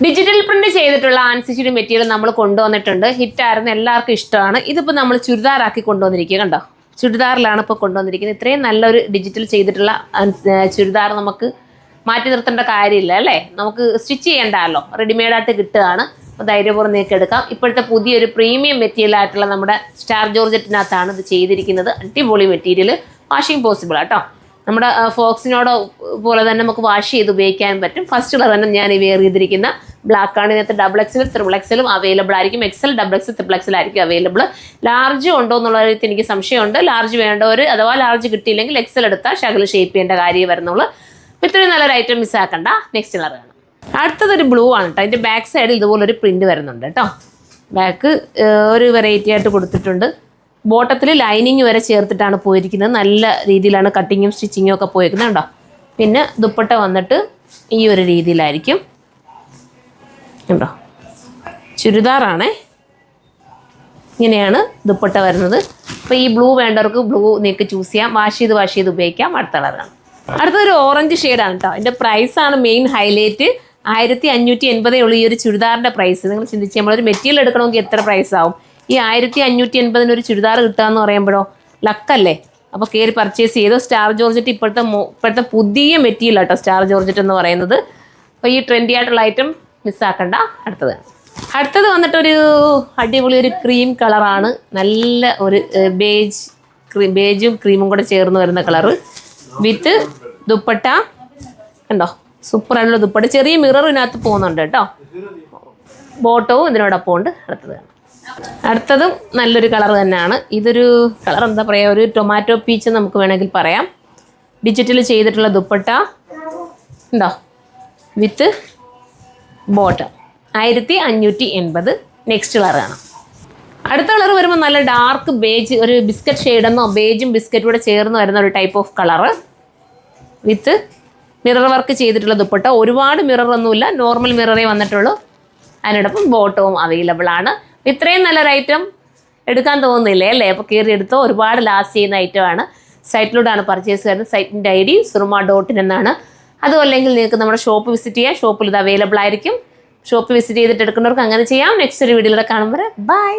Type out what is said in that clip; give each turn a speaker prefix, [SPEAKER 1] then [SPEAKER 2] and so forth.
[SPEAKER 1] Digital print ചെയ്തിട്ടുള്ള ആൻസിച്ചിയുടെ material നമ്മൾ കൊണ്ടുവന്നിട്ടുണ്ട്. ഹിറ്റായിരുന്നു, എല്ലാവർക്കും ഇഷ്ടമാണ്. ഇതിപ്പോൾ നമ്മൾ ചുരിദാറാക്കി കൊണ്ടുവന്നിരിക്കുക. കണ്ടോ, ചുരിദാറിലാണ് ഇപ്പോൾ കൊണ്ടുവന്നിരിക്കുന്നത്. ഇത്രയും നല്ലൊരു ഡിജിറ്റൽ ചെയ്തിട്ടുള്ള ചുരിദാർ നമുക്ക് മാറ്റി നിർത്തേണ്ട കാര്യമില്ല അല്ലേ, നമുക്ക് സ്റ്റിച്ച് ചെയ്യേണ്ടല്ലോ, റെഡിമെയ്ഡായിട്ട് കിട്ടുകയാണ്. അപ്പോൾ ധൈര്യപൂർവ്വം നിങ്ങൾക്ക് എടുക്കാം. ഇപ്പോഴത്തെ പുതിയൊരു പ്രീമിയം മെറ്റീരിയൽ ആയിട്ടുള്ള നമ്മുടെ സ്റ്റാർ ജോർജറ്റിനകത്താണ് ഇത് ചെയ്തിരിക്കുന്നത്. അടിപൊളി മെറ്റീരിയൽ, വാഷിംഗ് പോസിബിൾ ആട്ടോ. നമ്മുടെ ഫോക്സിനോട് പോലെ തന്നെ നമുക്ക് വാഷ് ചെയ്ത് ഉപയോഗിക്കാൻ പറ്റും. ഫസ്റ്റ് കളർ തന്നെ ഞാൻ വെയർ ചെയ്തിരിക്കുന്ന ബ്ലാക്കാണ്. ഇതിനകത്ത് XXL, XXL അവൈലബിൾ ആയിരിക്കും. XL, XXL, XXL ആയിരിക്കും അവൈലബിൾ. ലാർജ് ഉണ്ടോ എന്നുള്ള കാര്യത്തിൽ എനിക്ക് സംശയമുണ്ട്. ലാർജ് വേണ്ടവർ അഥവാ ലാർജ് കിട്ടിയില്ലെങ്കിൽ XL എടുത്താൽ ശകല ഷേപ്പ് ചെയ്യേണ്ട കാര്യം വരുന്നുള്ളൂ. ഇത്രയും നല്ലൊരു ഐറ്റം മിസ്സാക്കണ്ട. നെക്സ്റ്റ് കളർ കാണാം. അടുത്തതൊരു ബ്ലൂ ആണ് കേട്ടോ. അതിൻ്റെ ബാക്ക് സൈഡിൽ ഇതുപോലൊരു പ്രിൻറ്റ് വരുന്നുണ്ട് കേട്ടോ. ബാക്ക് ഒരു വെറൈറ്റി ആയിട്ട് കൊടുത്തിട്ടുണ്ട്. ബോട്ടത്തിൽ ലൈനിങ് വരെ ചേർത്തിട്ടാണ് പോയിരിക്കുന്നത്. നല്ല രീതിയിലാണ് കട്ടിങ്ങും സ്റ്റിച്ചിങ്ങും ഒക്കെ പോയിരിക്കുന്നത് കേട്ടോ. പിന്നെ ദുപ്പട്ട വന്നിട്ട് ഈ ഒരു രീതിയിലായിരിക്കും കേട്ടോ. ചുരിദാറാണേ, ഇങ്ങനെയാണ് ദുപ്പട്ട വരുന്നത്. അപ്പോൾ ഈ ബ്ലൂ വേണ്ടവർക്ക് ബ്ലൂ നിങ്ങൾക്ക് ചൂസ് ചെയ്യാം. വാഷ് ചെയ്ത് ഉപയോഗിക്കാം. അടുത്ത കളറാണ്. അടുത്തൊരു ഓറഞ്ച് ഷെയ്ഡാണ് കേട്ടോ. അതിൻ്റെ പ്രൈസാണ് മെയിൻ ഹൈലൈറ്റ്. 1580 ഉള്ളൂ ഈ ഒരു ചുരിദാറിൻ്റെ പ്രൈസ്. നിങ്ങൾ ചിന്തിച്ച് നമ്മളൊരു മെറ്റീരിയൽ എടുക്കണമെങ്കിൽ എത്ര പ്രൈസ് ആവും? ഈ 1580 ഒരു ചുരിദാർ കിട്ടുക എന്ന് പറയുമ്പോഴോ ലക്കല്ലേ. അപ്പോൾ കയറി പർച്ചേസ് ചെയ്തു. സ്റ്റാർ ജോർജറ്റ് ഇപ്പോഴത്തെ പുതിയ മെറ്റീരിയൽ കേട്ടോ സ്റ്റാർ ജോർജറ്റ് എന്ന് പറയുന്നത്. അപ്പോൾ ഈ ട്രെൻഡി ആയിട്ടുള്ള ഐറ്റം മിസ്സാക്കണ്ട. അടുത്തത് വന്നിട്ടൊരു അടിപൊളി ഒരു ക്രീം കളറാണ്. നല്ല ഒരു ബേജും ക്രീമും കൂടെ ചേർന്ന് വരുന്ന കളറ് വിത്ത് ദുപ്പട്ട കണ്ടോ, സൂപ്പറായിട്ടുള്ള ദുപ്പട്ട. ചെറിയ മിറർ ഇതിനകത്ത് പോകുന്നുണ്ട് കേട്ടോ. ബോട്ടവും ഇതിനോടൊപ്പം ഉണ്ട്. അടുത്തതും നല്ലൊരു കളർ തന്നെയാണ്. ഇതൊരു കളർ എന്താ പറയുക, ഒരു ടൊമാറ്റോ പീച്ച് നമുക്ക് വേണമെങ്കിൽ പറയാം. ഡിജിറ്റൽ ചെയ്തിട്ടുള്ള ദുപ്പട്ട ഉണ്ടോ വിത്ത് ബോട്ടം. 1580. നെക്സ്റ്റ് കളർ കാണാം. അടുത്ത കളർ വരുമ്പോൾ നല്ല ഡാർക്ക് ബേജ്, ഒരു ബിസ്ക്കറ്റ് ഷെയ്ഡെന്നോ ബേജും ബിസ്ക്കറ്റും കൂടെ ചേർന്ന് വരുന്ന ഒരു type of colour with mirror work ചെയ്തിട്ടുള്ള ദുപ്പട്ട. ഒരുപാട് മിററൊന്നുമില്ല, നോർമൽ മിററേ വന്നിട്ടുള്ളൂ. അതിനോടൊപ്പം ബോട്ടവും അവൈലബിൾ ആണ്. ഇത്രയും നല്ലൊരു ഐറ്റം എടുക്കാൻ തോന്നുന്നില്ലേ അല്ലേ? അപ്പോൾ കയറി എടുത്തോ. ഒരുപാട് ലാസ്റ്റ് ചെയ്യുന്ന ഐറ്റമാണ്. സൈറ്റിലൂടെയാണ് പർച്ചേസ് ചെയ്യുന്നത്. സൈറ്റിൻ്റെ ID surma.in എന്നാണ്. അതും അല്ലെങ്കിൽ നിങ്ങൾക്ക് നമ്മുടെ ഷോപ്പ് വിസിറ്റ് ചെയ്യാം. ഷോപ്പിൽ ഇത് അവൈലബിൾ ആയിരിക്കും. ഷോപ്പ് വിസിറ്റ് ചെയ്തിട്ട് എടുക്കുന്നവർക്ക് അങ്ങനെ ചെയ്യാം. നെക്സ്റ്റ് ഒരു വീഡിയോയിലൂടെ കാണുമ്പോൾ ബൈ.